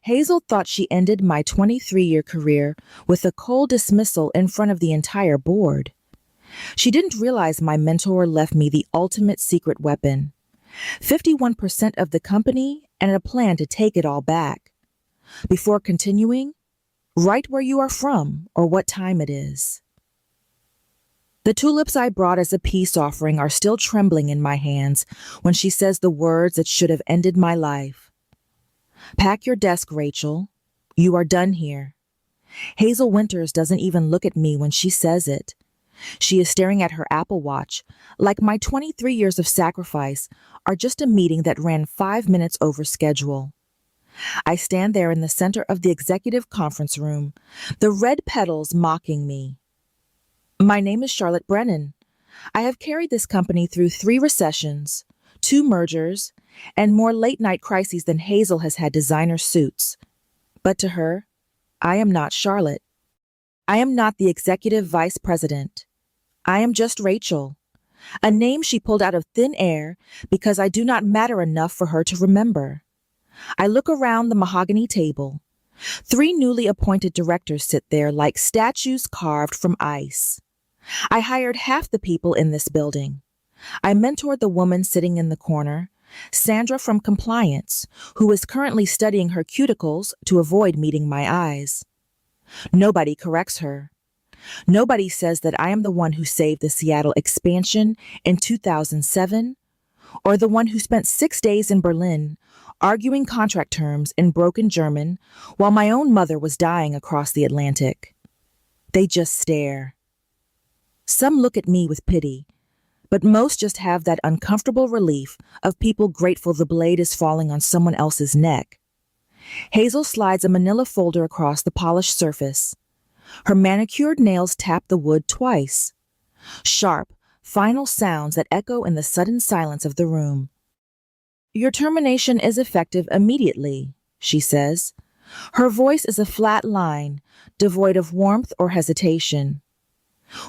Hazel thought she ended my 23-year career with a cold dismissal in front of the entire board. She didn't realize my mentor left me the ultimate secret weapon, 51% of the company and a plan to take it all back. Before continuing, write where you are from or what time it is. The tulips I brought as a peace offering are still trembling in my hands when she says the words that should have ended my life. Pack your desk, Rachel. You are done here. Hazel Winters doesn't even look at me when she says it. She is staring at her Apple Watch, like my 23 years of sacrifice are just a meeting that ran 5 minutes over schedule. I stand there in the center of the executive conference room, the red petals mocking me. My name is Charlotte Brennan. I have carried this company through 3 recessions, 2 mergers, and more late-night crises than Hazel has had designer suits. But to her, I am not Charlotte. I am not the executive vice president. I am just Rachel, a name she pulled out of thin air because I do not matter enough for her to remember. I look around the mahogany table. 3 newly appointed directors sit there like statues carved from ice. I hired half the people in this building. I mentored the woman sitting in the corner, Sandra from compliance, who is currently studying her cuticles to avoid meeting my eyes. Nobody corrects her. Nobody says that I am the one who saved the Seattle expansion in 2007, or the one who spent 6 days in Berlin arguing contract terms in broken German while my own mother was dying across the Atlantic. They just stare. Some look at me with pity, but most just have that uncomfortable relief of people grateful the blade is falling on someone else's neck. Hazel slides a manila folder across the polished surface. Her manicured nails tap the wood twice. Sharp, final sounds that echo in the sudden silence of the room. Your termination is effective immediately, she says. Her voice is a flat line, devoid of warmth or hesitation.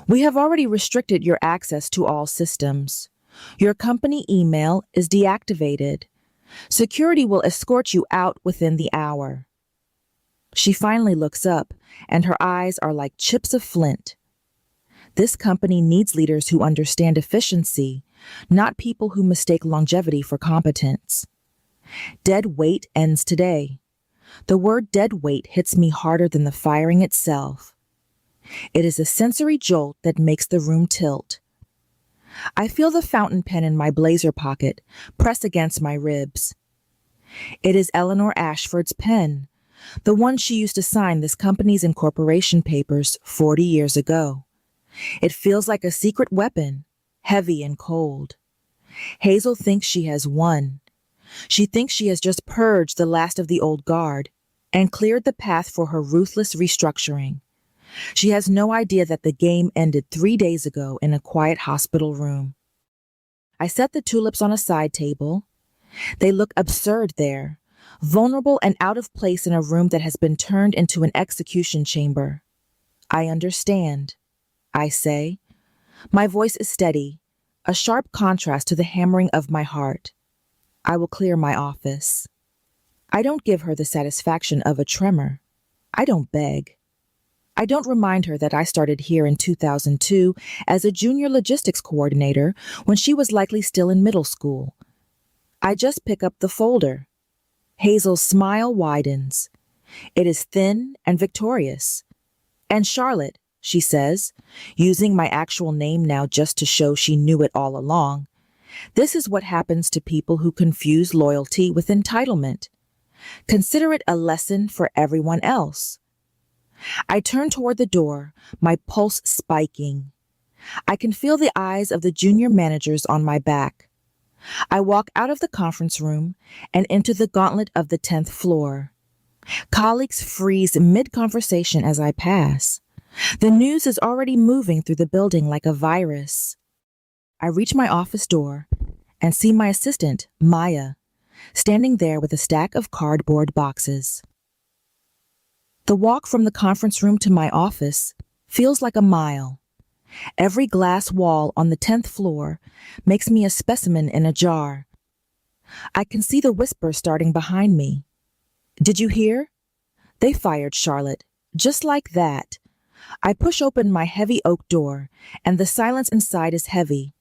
We have already restricted your access to all systems. Your company email is deactivated. Security will escort you out within the hour. She finally looks up, and her eyes are like chips of flint. This company needs leaders who understand efficiency, not people who mistake longevity for competence. Dead weight ends today. The word dead weight hits me harder than the firing itself. It is a sensory jolt that makes the room tilt. I feel the fountain pen in my blazer pocket press against my ribs. It is Eleanor Ashford's pen, the one she used to sign this company's incorporation papers 40 years ago. It feels like a secret weapon, heavy and cold. Hazel thinks she has won. She thinks she has just purged the last of the old guard and cleared the path for her ruthless restructuring. She has no idea that the game ended 3 days ago in a quiet hospital room. I set the tulips on a side table. They look absurd there, vulnerable and out of place in a room that has been turned into an execution chamber. I understand, I say. My voice is steady, a sharp contrast to the hammering of my heart. I will clear my office. I don't give her the satisfaction of a tremor. I don't beg. I don't remind her that I started here in 2002 as a junior logistics coordinator when she was likely still in middle school. I just pick up the folder. Hazel's smile widens. It is thin and victorious. And Charlotte, she says, using my actual name now just to show she knew it all along, this is what happens to people who confuse loyalty with entitlement. Consider it a lesson for everyone else. I turn toward the door, my pulse spiking. I can feel the eyes of the junior managers on my back. I walk out of the conference room and into the gauntlet of the 10th floor. Colleagues freeze mid-conversation as I pass. The news is already moving through the building like a virus. I reach my office door and see my assistant, Maya, standing there with a stack of cardboard boxes. The walk from the conference room to my office feels like a mile. Every glass wall on the 10th floor makes me a specimen in a jar. I can see the whisper starting behind me. Did you hear? They fired Charlotte. Just like that. I push open my heavy oak door, and the silence inside is heavy.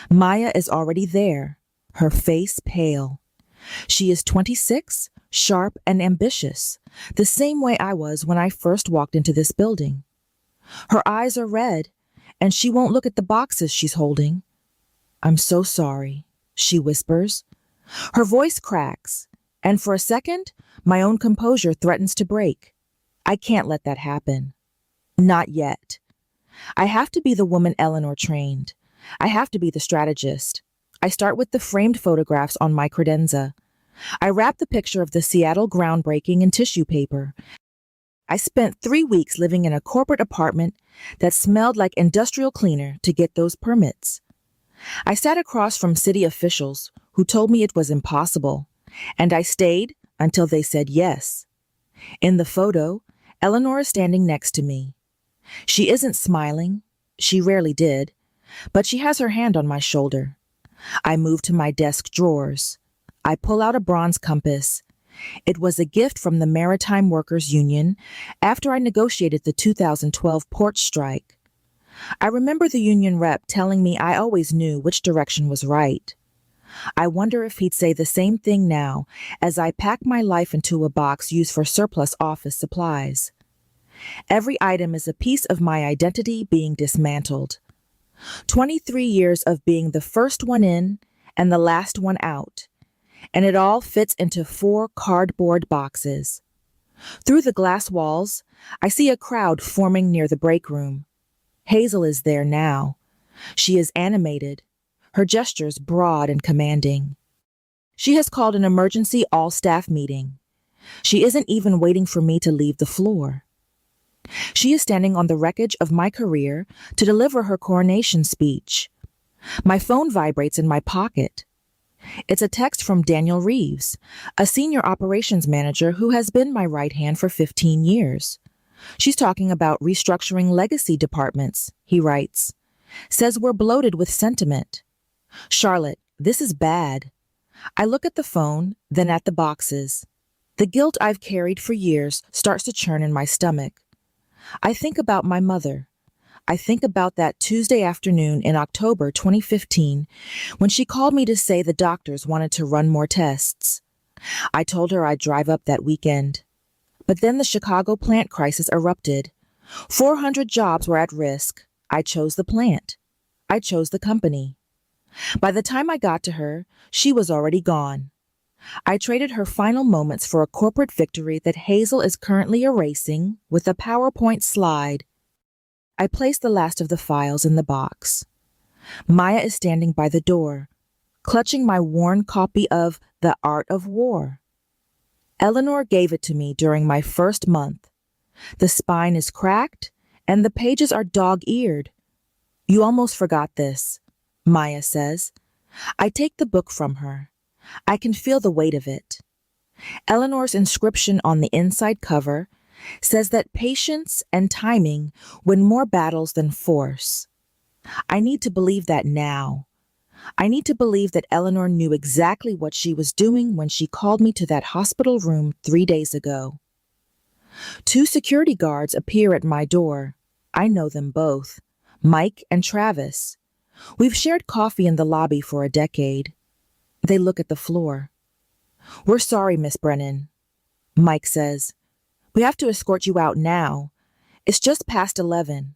Maya is already there, her face pale. She is 26, sharp and ambitious, the same way I was when I first walked into this building. Her eyes are red, and she won't look at the boxes she's holding. I'm so sorry, she whispers. Her voice cracks, and for a second, my own composure threatens to break. I can't let that happen. Not yet. I have to be the woman Eleanor trained. I have to be the strategist. I start with the framed photographs on my credenza. I wrap the picture of the Seattle groundbreaking in tissue paper. I spent 3 weeks living in a corporate apartment that smelled like industrial cleaner to get those permits. I sat across from city officials who told me it was impossible, and I stayed until they said yes. In the photo, Eleanor is standing next to me. She isn't smiling. She rarely did. But she has her hand on my shoulder. I move to my desk drawers. I pull out a bronze compass. It was a gift from the Maritime Workers Union after I negotiated the 2012 port strike. I remember the union rep telling me I always knew which direction was right. I wonder if he'd say the same thing now as I pack my life into a box used for surplus office supplies. Every item is a piece of my identity being dismantled. 23 years of being the first one in and the last one out, and it all fits into 4 cardboard boxes. Through the glass walls, I see a crowd forming near the break room. Hazel is there now. She is animated, her gestures broad and commanding. She has called an emergency all-staff meeting. She isn't even waiting for me to leave the floor. She is standing on the wreckage of my career to deliver her coronation speech. My phone vibrates in my pocket. It's a text from Daniel Reeves, a senior operations manager who has been my right hand for 15 years. She's talking about restructuring legacy departments, he writes. Says we're bloated with sentiment. Charlotte, this is bad. I look at the phone, then at the boxes. The guilt I've carried for years starts to churn in my stomach. I think about my mother. I think about that Tuesday afternoon in October 2015 when she called me to say the doctors wanted to run more tests. I told her I'd drive up that weekend. But then the Chicago plant crisis erupted. 400 jobs were at risk. I chose the plant. I chose the company. By the time I got to her, she was already gone. I traded her final moments for a corporate victory that Hazel is currently erasing with a PowerPoint slide. I place the last of the files in the box. Maya is standing by the door, clutching my worn copy of The Art of War. Eleanor gave it to me during my first month. The spine is cracked, and the pages are dog-eared. You almost forgot this, Maya says. I take the book from her. I can feel the weight of it. Eleanor's inscription on the inside cover says that patience and timing win more battles than force. I need to believe that now. I need to believe that Eleanor knew exactly what she was doing when she called me to that hospital room 3 days ago. 2 security guards appear at my door. I know them both, Mike and Travis. We've shared coffee in the lobby for a decade. They look at the floor. We're sorry, Miss Brennan. Mike says, we have to escort you out now. It's just past 11.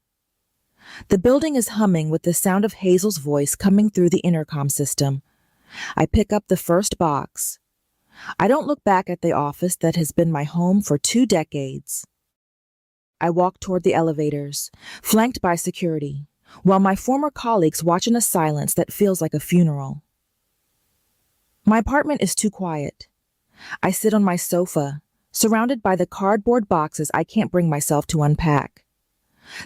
The building is humming with the sound of Hazel's voice coming through the intercom system. I pick up the first box. I don't look back at the office that has been my home for 2 decades. I walk toward the elevators, flanked by security, while my former colleagues watch in a silence that feels like a funeral. My apartment is too quiet. I sit on my sofa, surrounded by the cardboard boxes I can't bring myself to unpack.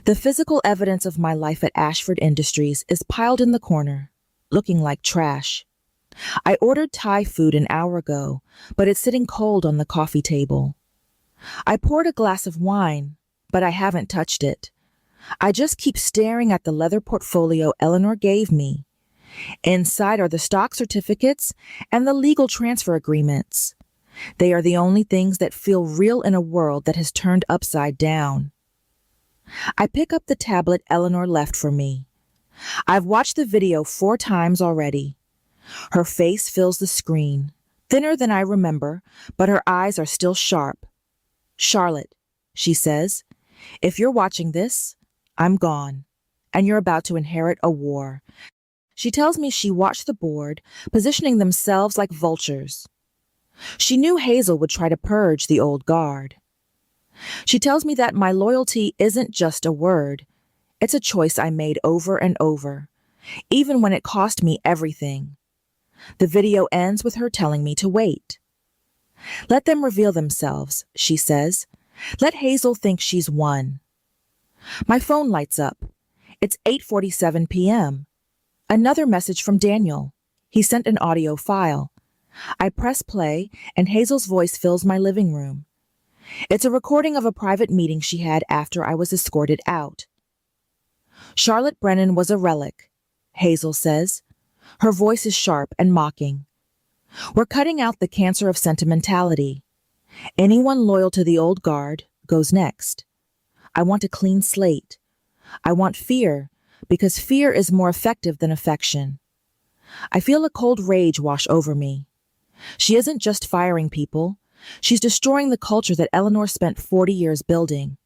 The physical evidence of my life at Ashford Industries is piled in the corner, looking like trash. I ordered Thai food an hour ago, but it's sitting cold on the coffee table. I poured a glass of wine, but I haven't touched it. I just keep staring at the leather portfolio Eleanor gave me. Inside are the stock certificates and the legal transfer agreements. They are the only things that feel real in a world that has turned upside down. I pick up the tablet Eleanor left for me. I've watched the video 4 times already. Her face fills the screen, thinner than I remember, but her eyes are still sharp. "Charlotte," she says, "if you're watching this, I'm gone, and you're about to inherit a war." She tells me she watched the board, positioning themselves like vultures. She knew Hazel would try to purge the old guard. She tells me that my loyalty isn't just a word. It's a choice I made over and over, even when it cost me everything. The video ends with her telling me to wait. "Let them reveal themselves," she says. "Let Hazel think she's won." My phone lights up. It's 8:47 p.m. Another message from Daniel. He sent an audio file. I press play, and Hazel's voice fills my living room. It's a recording of a private meeting she had after I was escorted out. "Charlotte Brennan was a relic," Hazel says. Her voice is sharp and mocking. "We're cutting out the cancer of sentimentality. Anyone loyal to the old guard goes next. I want a clean slate. I want fear, because fear is more effective than affection." I feel a cold rage wash over me. She isn't just firing people. She's destroying the culture that Eleanor spent 40 years building.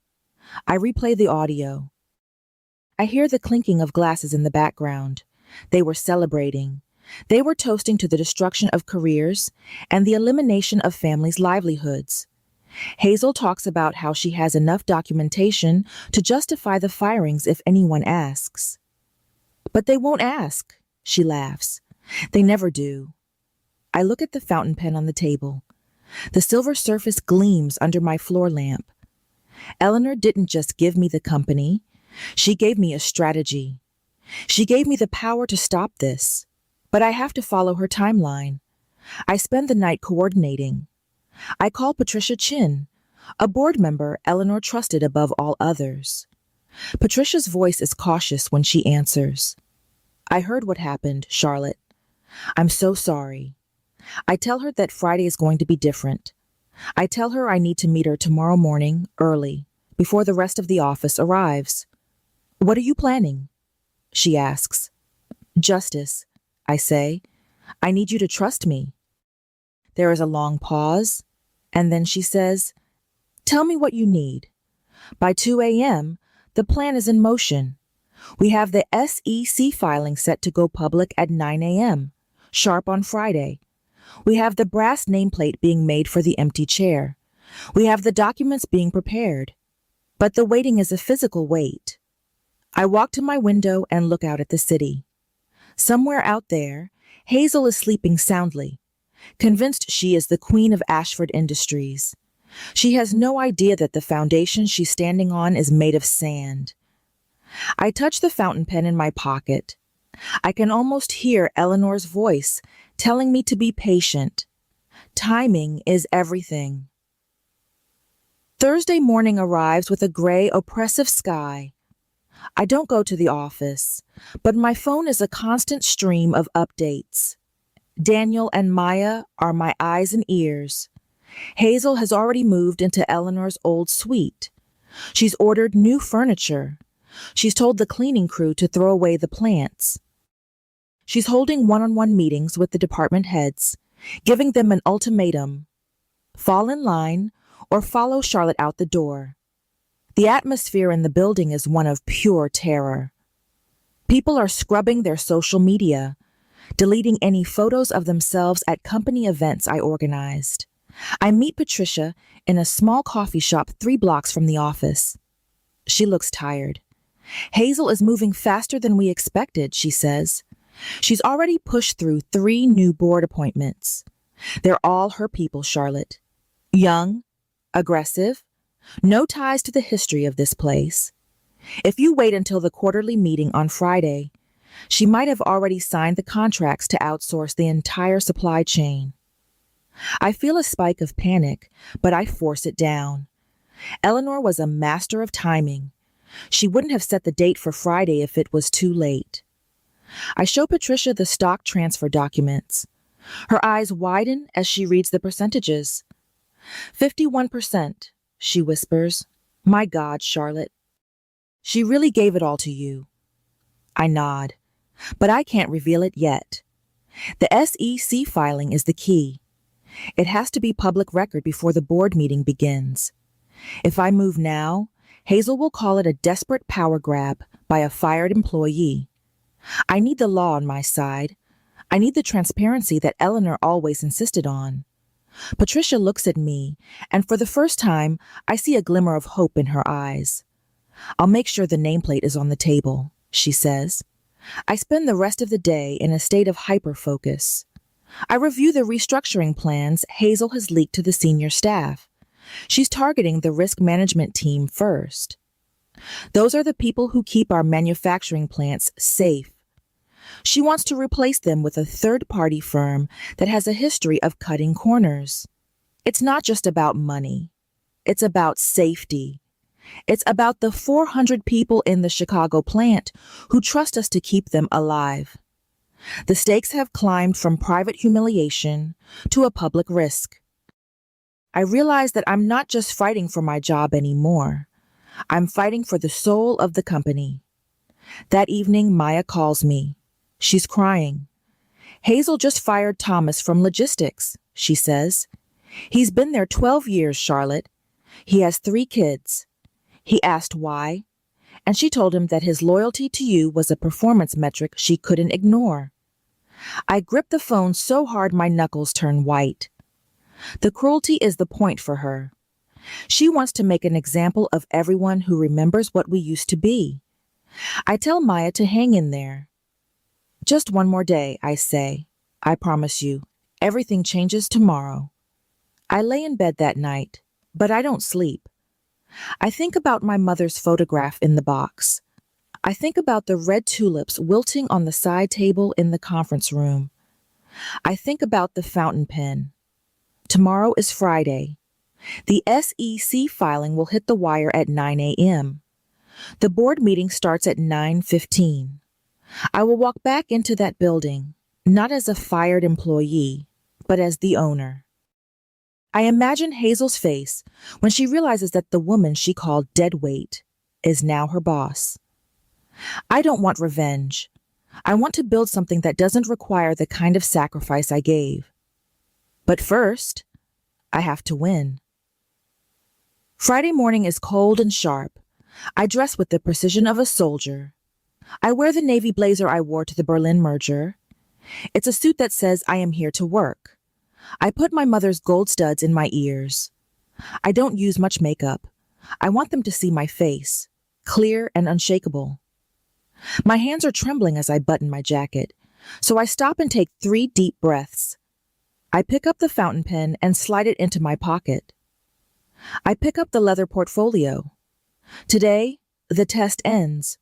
I replay the audio. I hear the clinking of glasses in the background. They were celebrating. They were toasting to the destruction of careers and the elimination of families' livelihoods. Hazel talks about how she has enough documentation to justify the firings if anyone asks. "But they won't ask," she laughs. "They never do." I look at the fountain pen on the table. The silver surface gleams under my floor lamp. Eleanor didn't just give me the company. She gave me a strategy. She gave me the power to stop this. But I have to follow her timeline. I spend the night coordinating. I call Patricia Chin, a board member Eleanor trusted above all others. Patricia's voice is cautious when she answers. "I heard what happened, Charlotte. I'm so sorry." I tell her that Friday is going to be different. I tell her I need to meet her tomorrow morning, early, before the rest of the office arrives. "What are you planning?" she asks. "Justice," I say. "I need you to trust me." There is a long pause, and then she says, "Tell me what you need." By 2 a.m., the plan is in motion. We have the SEC filing set to go public at 9 a.m., sharp on Friday. We have the brass nameplate being made for the empty chair. We have the documents being prepared. But the waiting is a physical wait. I walk to my window and look out at the city. Somewhere out there, Hazel is sleeping soundly, convinced she is the queen of Ashford Industries. She has no idea that the foundation she's standing on is made of sand. I touch the fountain pen in my pocket. I can almost hear Eleanor's voice telling me to be patient. Timing is everything. Thursday morning arrives with a gray, oppressive sky. I don't go to the office, but my phone is a constant stream of updates. Daniel and Maya are my eyes and ears. Hazel has already moved into Eleanor's old suite. She's ordered new furniture. She's told the cleaning crew to throw away the plants. She's holding one-on-one meetings with the department heads, giving them an ultimatum. Fall in line or follow Charlotte out the door. The atmosphere in the building is one of pure terror. People are scrubbing their social media, deleting any photos of themselves at company events I organized. I meet Patricia in a small coffee shop 3 blocks from the office. She looks tired. "Hazel is moving faster than we expected," she says. She's already pushed through 3 new board appointments. They're all her people, Charlotte. Young, aggressive, no ties to the history of this place. If you wait until the quarterly meeting on Friday, she might have already signed the contracts to outsource the entire supply chain. I feel a spike of panic, but I force it down. Eleanor was a master of timing. She wouldn't have set the date for Friday if it was too late. I show Patricia the stock transfer documents. Her eyes widen as she reads the percentages. 51%, she whispers. My God, Charlotte. She really gave it all to you. I nod, but I can't reveal it yet. The SEC filing is the key. It has to be public record before the board meeting begins. If I move now, Hazel will call it a desperate power grab by a fired employee. I need the law on my side. I need the transparency that Eleanor always insisted on. Patricia looks at me, and for the first time, I see a glimmer of hope in her eyes. I'll make sure the nameplate is on the table, she says. I spend the rest of the day in a state of hyper-focus. I review the restructuring plans Hazel has leaked to the senior staff. She's targeting the risk management team first. Those are the people who keep our manufacturing plants safe. She wants to replace them with a third-party firm that has a history of cutting corners. It's not just about money. It's about safety. It's about the 400 people in the Chicago plant who trust us to keep them alive. The stakes have climbed from private humiliation to a public risk. I realize that I'm not just fighting for my job anymore. I'm fighting for the soul of the company. That evening, Maya calls me. She's crying. Hazel just fired Thomas from logistics, she says. He's been there 12 years, Charlotte. He has 3 kids. He asked why, and she told him that his loyalty to you was a performance metric she couldn't ignore. I grip the phone so hard my knuckles turn white. The cruelty is the point for her. She wants to make an example of everyone who remembers what we used to be. I tell Maya to hang in there. Just one more day, I say. I promise you, everything changes tomorrow. I lay in bed that night, but I don't sleep. I think about my mother's photograph in the box. I think about the red tulips wilting on the side table in the conference room. I think about the fountain pen. Tomorrow is Friday. The SEC filing will hit the wire at 9 a.m. The board meeting starts at 9:15. I will walk back into that building, not as a fired employee, but as the owner. I imagine Hazel's face when she realizes that the woman she called deadweight is now her boss. I don't want revenge. I want to build something that doesn't require the kind of sacrifice I gave. But first, I have to win. Friday morning is cold and sharp. I dress with the precision of a soldier. I wear the navy blazer I wore to the Berlin merger. It's a suit that says I am here to work. I put my mother's gold studs in my ears. I don't use much makeup. I want them to see my face, clear and unshakable. My hands are trembling as I button my jacket, so I stop and take 3 deep breaths. I pick up the fountain pen and slide it into my pocket. I pick up the leather portfolio. Today, the test ends.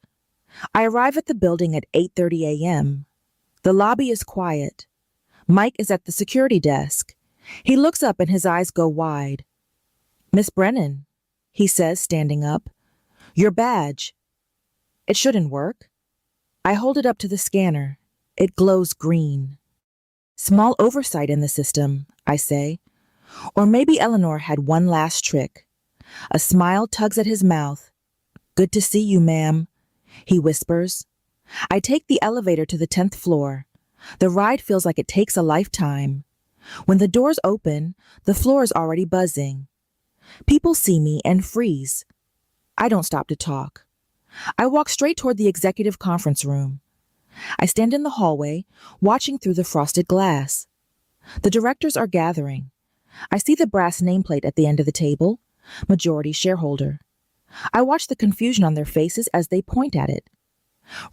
I arrive at the building at 8:30 a.m. The lobby is quiet. Mike is at the security desk. He looks up and his eyes go wide. Miss Brennan, he says, standing up. Your badge. It shouldn't work. I hold it up to the scanner. It glows green. Small oversight in the system, I say. Or maybe Eleanor had one last trick. A smile tugs at his mouth. Good to see you, ma'am, he whispers. I take the elevator to the 10th floor. The ride feels like it takes a lifetime. When the doors open, the floor is already buzzing. People see me and freeze. I don't stop to talk. I walk straight toward the executive conference room. I stand in the hallway, watching through the frosted glass. The directors are gathering. I see the brass nameplate at the end of the table, majority shareholder. I watch the confusion on their faces as they point at it.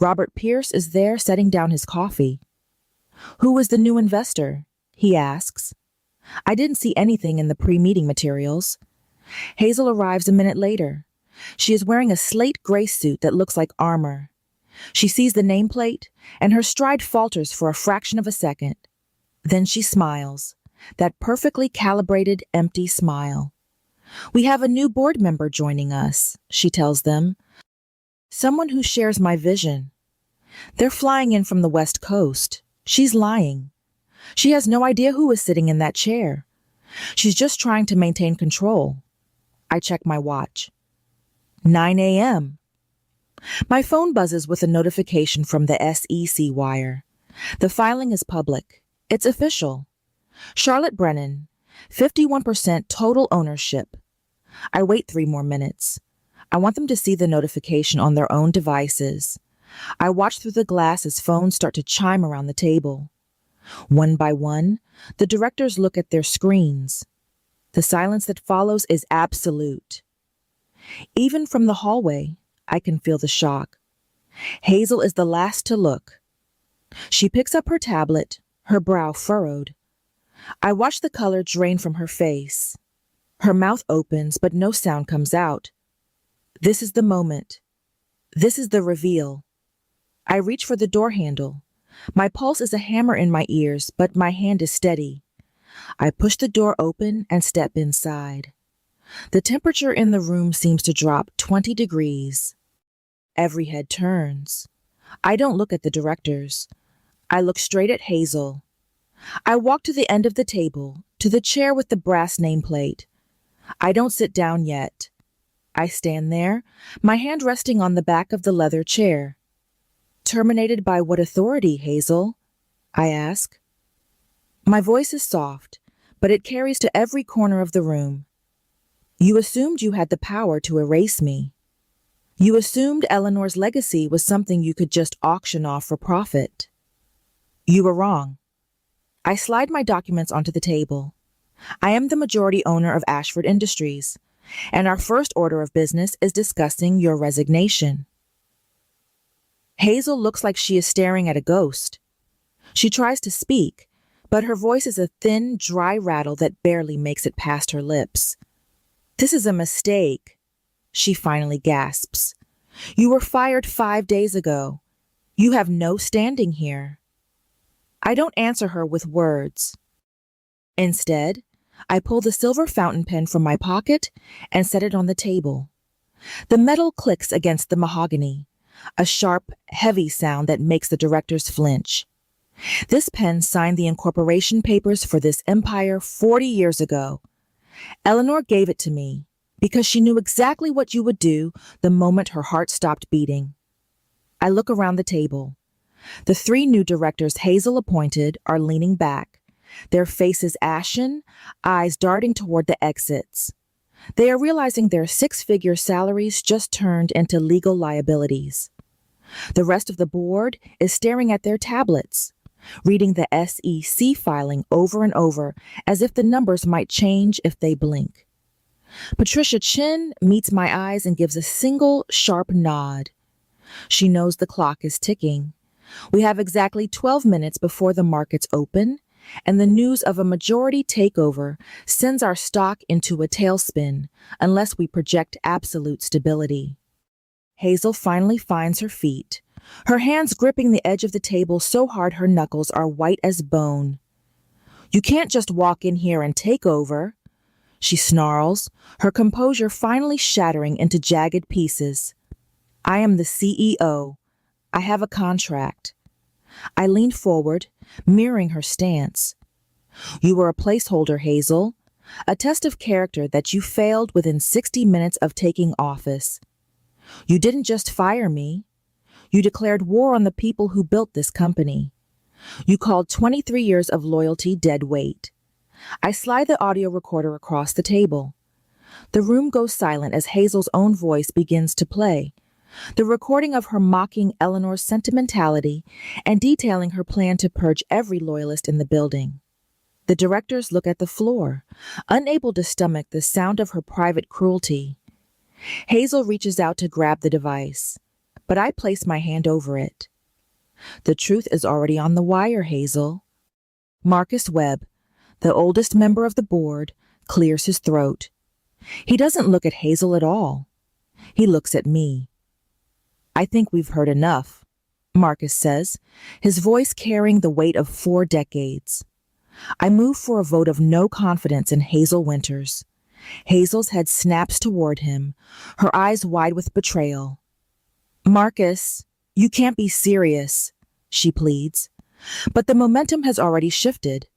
Robert Pierce is there setting down his coffee. Who is the new investor? He asks. I didn't see anything in the pre-meeting materials. Hazel arrives a minute later. She is wearing a slate gray suit that looks like armor. She sees the nameplate, and her stride falters for a fraction of a second. Then she smiles, that perfectly calibrated, empty smile. We have a new board member joining us, she tells them. Someone who shares my vision. They're flying in from the West Coast. She's lying. She has no idea who is sitting in that chair. She's just trying to maintain control. I check my watch. 9 a.m. My phone buzzes with a notification from the SEC wire. The filing is public. It's official. Charlotte Brennan, 51% total ownership. I wait 3 more minutes. I want them to see the notification on their own devices. I watch through the glass as phones start to chime around the table. One by one, the directors look at their screens. The silence that follows is absolute. Even from the hallway, I can feel the shock. Hazel is the last to look. She picks up her tablet, her brow furrowed. I watch the color drain from her face. Her mouth opens, but no sound comes out. This is the moment. This is the reveal. I reach for the door handle. My pulse is a hammer in my ears, but my hand is steady. I push the door open and step inside. The temperature in the room seems to drop 20 degrees. Every head turns. I don't look at the directors. I look straight at Hazel. I walk to the end of the table, to the chair with the brass nameplate. I don't sit down yet. I stand there, my hand resting on the back of the leather chair. Terminated by what authority, Hazel? I ask. My voice is soft, but it carries to every corner of the room. You assumed you had the power to erase me. You assumed Eleanor's legacy was something you could just auction off for profit. You were wrong. I slide my documents onto the table. I am the majority owner of Ashford Industries, and our first order of business is discussing your resignation. Hazel looks like she is staring at a ghost. She tries to speak, but her voice is a thin, dry rattle that barely makes it past her lips. This is a mistake, she finally gasps. You were fired 5 days ago. You have no standing here. I don't answer her with words. Instead, I pull the silver fountain pen from my pocket and set it on the table. The metal clicks against the mahogany, a sharp, heavy sound that makes the directors flinch. This pen signed the incorporation papers for this empire 40 years ago. Eleanor gave it to me because she knew exactly what you would do the moment her heart stopped beating. I look around the table. The 3 new directors Hazel appointed are leaning back, their faces ashen, eyes darting toward the exits. They are realizing their 6-figure salaries just turned into legal liabilities. The rest of the board is staring at their tablets, reading the SEC filing over and over as if the numbers might change if they blink. Patricia Chin meets my eyes and gives a single sharp nod. She knows the clock is ticking. We have exactly 12 minutes before the markets open, and the news of a majority takeover sends our stock into a tailspin unless we project absolute stability. Hazel finally finds her feet, her hands gripping the edge of the table so hard her knuckles are white as bone. You can't just walk in here and take over, she snarls, her composure finally shattering into jagged pieces. I am the CEO. I have a contract. I lean forward, mirroring her stance. You were a placeholder, Hazel, a test of character that you failed within 60 minutes of taking office. You didn't just fire me. You declared war on the people who built this company. You called 23 years of loyalty dead weight. I slide the audio recorder across the table. The room goes silent as Hazel's own voice begins to play, the recording of her mocking Eleanor's sentimentality and detailing her plan to purge every loyalist in the building. The directors look at the floor, unable to stomach the sound of her private cruelty. Hazel reaches out to grab the device, but I place my hand over it. The truth is already on the wire, Hazel. Marcus Webb, the oldest member of the board, clears his throat. He doesn't look at Hazel at all. He looks at me. I think we've heard enough, Marcus says, his voice carrying the weight of 4 decades. I move for a vote of no confidence in Hazel Winters. Hazel's head snaps toward him, her eyes wide with betrayal. Marcus, you can't be serious, she pleads. But the momentum has already shifted.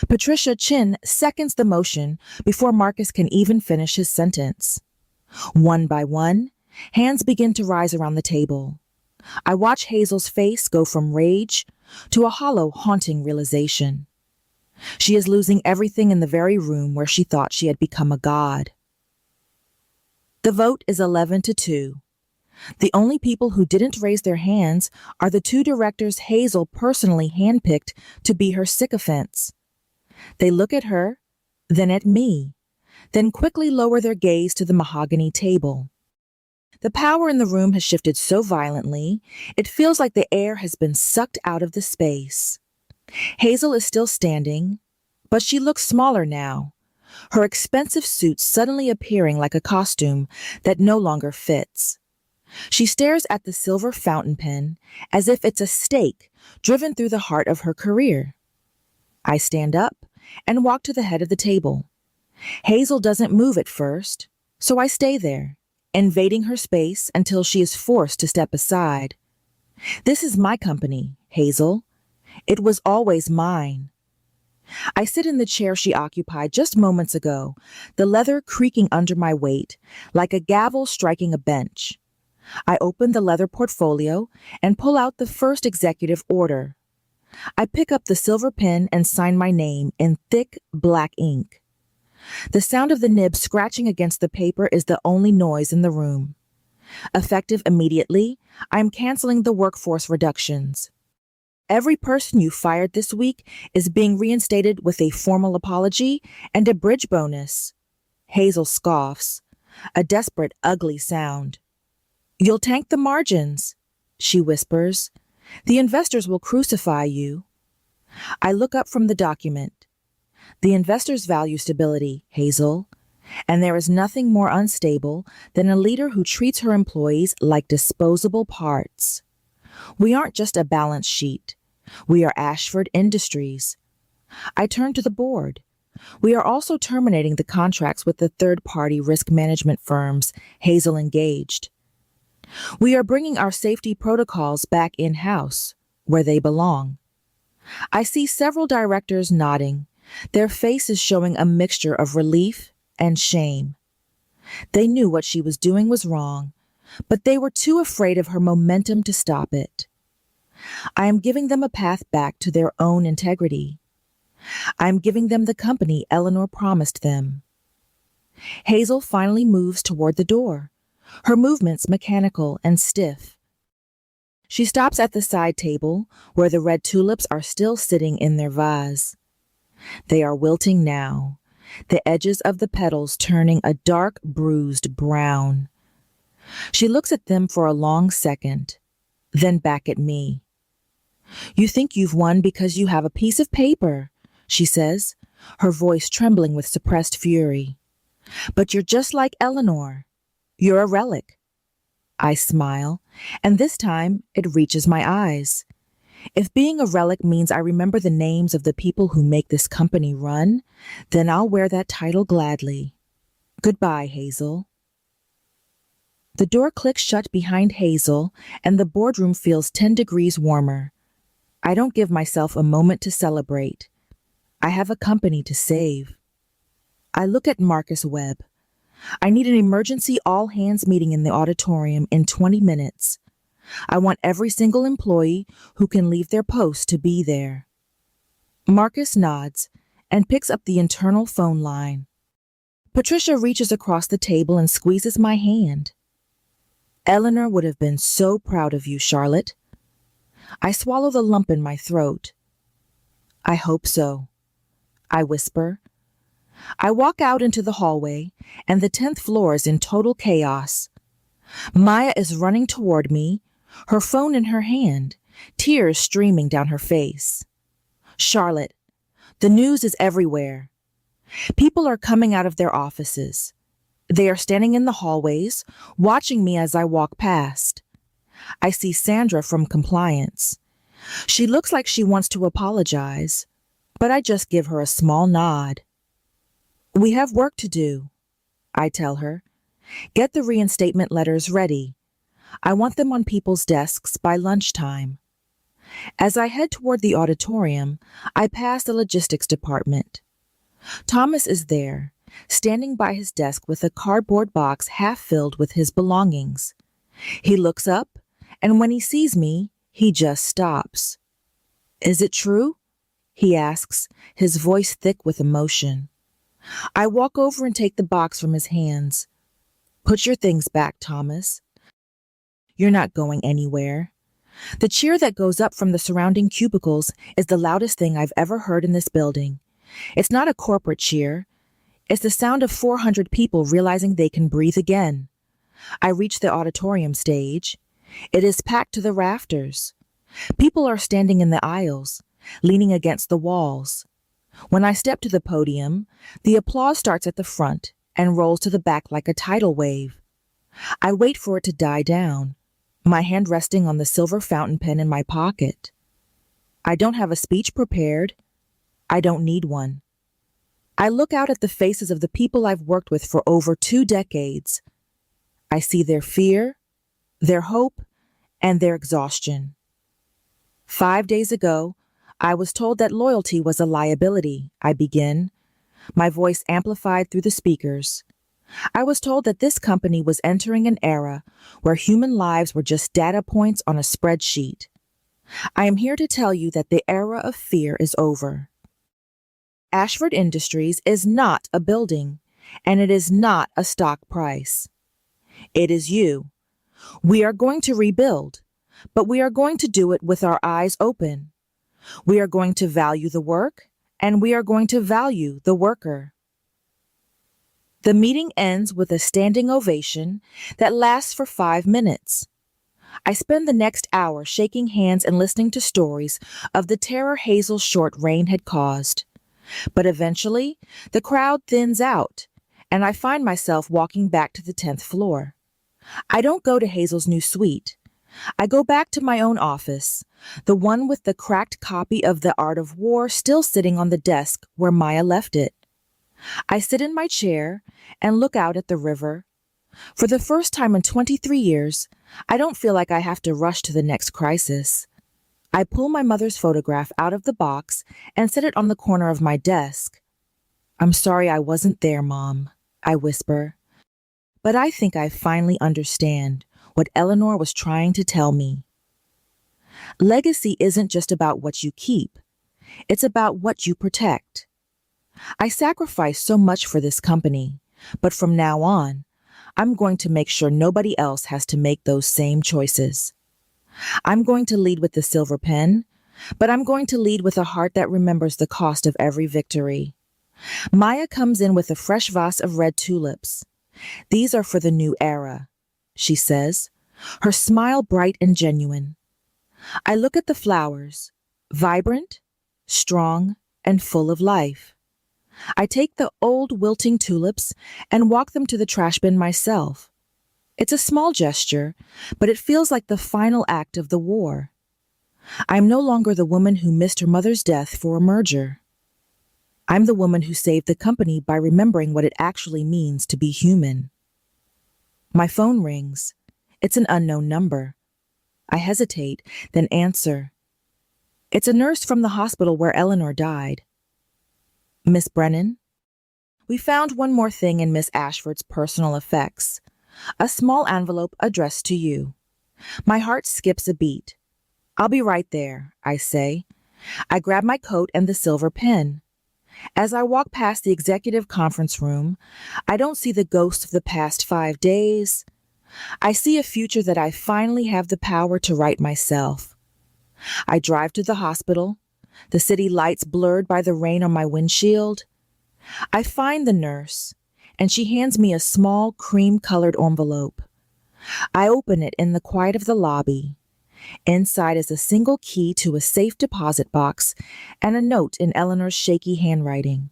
Patricia Chin seconds the motion before Marcus can even finish his sentence. One by one, hands begin to rise around the table. I watch Hazel's face go from rage to a hollow, haunting realization. She is losing everything in the very room where she thought she had become a god. The vote is 11-2. The only people who didn't raise their hands are the two directors Hazel personally handpicked to be her sycophants. They look at her, then at me, then quickly lower their gaze to the mahogany table. The power in the room has shifted so violently, it feels like the air has been sucked out of the space. Hazel is still standing, but she looks smaller now, her expensive suit suddenly appearing like a costume that no longer fits. She stares at the silver fountain pen as if it's a stake driven through the heart of her career. I stand up and walk to the head of the table. Hazel doesn't move at first, so I stay there, invading her space until she is forced to step aside. This is my company, Hazel. It was always mine. I sit in the chair she occupied just moments ago, the leather creaking under my weight, like a gavel striking a bench. I open the leather portfolio and pull out the first executive order. I pick up the silver pen and sign my name in thick black ink. The sound of the nib scratching against the paper is the only noise in the room. Effective immediately, I am canceling the workforce reductions. Every person you fired this week is being reinstated with a formal apology and a bridge bonus. Hazel scoffs, a desperate, ugly sound. You'll tank the margins, she whispers. The investors will crucify you. I look up from the document. The investors value stability, Hazel, and there is nothing more unstable than a leader who treats her employees like disposable parts. We aren't just a balance sheet. We are Ashford Industries. I turn to the board. We are also terminating the contracts with the third-party risk management firms Hazel engaged. We are bringing our safety protocols back in-house, where they belong. I see several directors nodding, their faces showing a mixture of relief and shame. They knew what she was doing was wrong, but they were too afraid of her momentum to stop it. I am giving them a path back to their own integrity. I am giving them the company Eleanor promised them. Hazel finally moves toward the door, her movements mechanical and stiff. She stops at the side table, where the red tulips are still sitting in their vase. They are wilting now, the edges of the petals turning a dark, bruised brown. She looks at them for a long second, then back at me. You think you've won because you have a piece of paper, she says, her voice trembling with suppressed fury. But you're just like Eleanor. You're a relic. I smile, and this time it reaches my eyes. If being a relic means I remember the names of the people who make this company run, then I'll wear that title gladly. Goodbye, Hazel. The door clicks shut behind Hazel, and the boardroom feels 10 degrees warmer. I don't give myself a moment to celebrate. I have a company to save. I look at Marcus Webb. I need an emergency all-hands meeting in the auditorium in 20 minutes. I want every single employee who can leave their post to be there. Marcus nods and picks up the internal phone line. Patricia reaches across the table and squeezes my hand. Eleanor would have been so proud of you, Charlotte. I swallow the lump in my throat. I hope so, I whisper. I walk out into the hallway, and the 10th floor is in total chaos. Maya is running toward me, her phone in her hand, tears streaming down her face. Charlotte, the news is everywhere. People are coming out of their offices. They are standing in the hallways, watching me as I walk past. I see Sandra from compliance. She looks like she wants to apologize, but I just give her a small nod. We have work to do, I tell her. Get the reinstatement letters ready. I want them on people's desks by lunchtime. As I head toward the auditorium, I pass the logistics department. Thomas is there, standing by his desk with a cardboard box half filled with his belongings. He looks up, and when he sees me, he just stops. "Is it true?" he asks, his voice thick with emotion. I walk over and take the box from his hands. "Put your things back, Thomas. You're not going anywhere." The cheer that goes up from the surrounding cubicles is the loudest thing I've ever heard in this building. It's not a corporate cheer. It's the sound of 400 people realizing they can breathe again. I reach the auditorium stage. It is packed to the rafters. People are standing in the aisles, leaning against the walls. When I step to the podium, the applause starts at the front and rolls to the back like a tidal wave. I wait for it to die down, my hand resting on the silver fountain pen in my pocket. I don't have a speech prepared. I don't need one. I look out at the faces of the people I've worked with for over 2 decades. I see their fear, their hope, and their exhaustion. 5 days ago, I was told that loyalty was a liability, I begin, my voice amplified through the speakers. I was told that this company was entering an era where human lives were just data points on a spreadsheet. I am here to tell you that the era of fear is over. Ashford Industries is not a building, and it is not a stock price. It is you. We are going to rebuild, but we are going to do it with our eyes open. We are going to value the work, and we are going to value the worker. The meeting ends with a standing ovation that lasts for 5 minutes. I spend the next hour shaking hands and listening to stories of the terror Hazel's short reign had caused. But eventually, the crowd thins out, and I find myself walking back to the 10th floor. I don't go to Hazel's new suite. I go back to my own office, the one with the cracked copy of The Art of War still sitting on the desk where Maya left it. I sit in my chair and look out at the river. For the first time in 23 years, I don't feel like I have to rush to the next crisis. I pull my mother's photograph out of the box and set it on the corner of my desk. "I'm sorry I wasn't there, Mom," I whisper. But I think I finally understand what Eleanor was trying to tell me. Legacy isn't just about what you keep. It's about what you protect. I sacrificed so much for this company, but from now on, I'm going to make sure nobody else has to make those same choices. I'm going to lead with the silver pen, but I'm going to lead with a heart that remembers the cost of every victory. Maya comes in with a fresh vase of red tulips. "These are for the new era," she says, her smile bright and genuine. I look at the flowers, vibrant, strong, and full of life. I take the old wilting tulips and walk them to the trash bin myself. It's a small gesture, but it feels like the final act of the war. I'm no longer the woman who missed her mother's death for a merger. I'm the woman who saved the company by remembering what it actually means to be human. My phone rings. It's an unknown number. I hesitate, then answer. It's a nurse from the hospital where Eleanor died. "Miss Brennan?" We found one more thing in Miss Ashford's personal effects. A small envelope addressed to you. My heart skips a beat. "I'll be right there," I say. I grab my coat and the silver pen. As I walk past the executive conference room, I don't see the ghost of the past 5 days. I see a future that I finally have the power to write myself. I drive to the hospital, the city lights blurred by the rain on my windshield. I find the nurse, and she hands me a small cream-colored envelope. I open it in the quiet of the lobby. Inside is a single key to a safe deposit box and a note in Eleanor's shaky handwriting.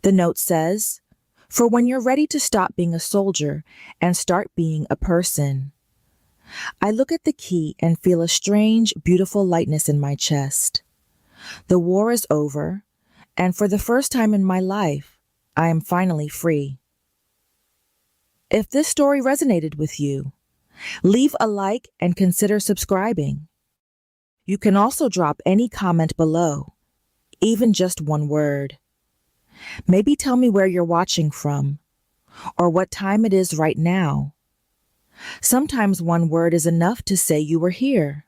The note says, "For when you're ready to stop being a soldier and start being a person." I look at the key and feel a strange, beautiful lightness in my chest. The war is over, and for the first time in my life, I am finally free. If this story resonated with you, leave a like and consider subscribing. You can also drop any comment below, even just one word. Maybe tell me where you're watching from, or what time it is right now. Sometimes one word is enough to say you were here.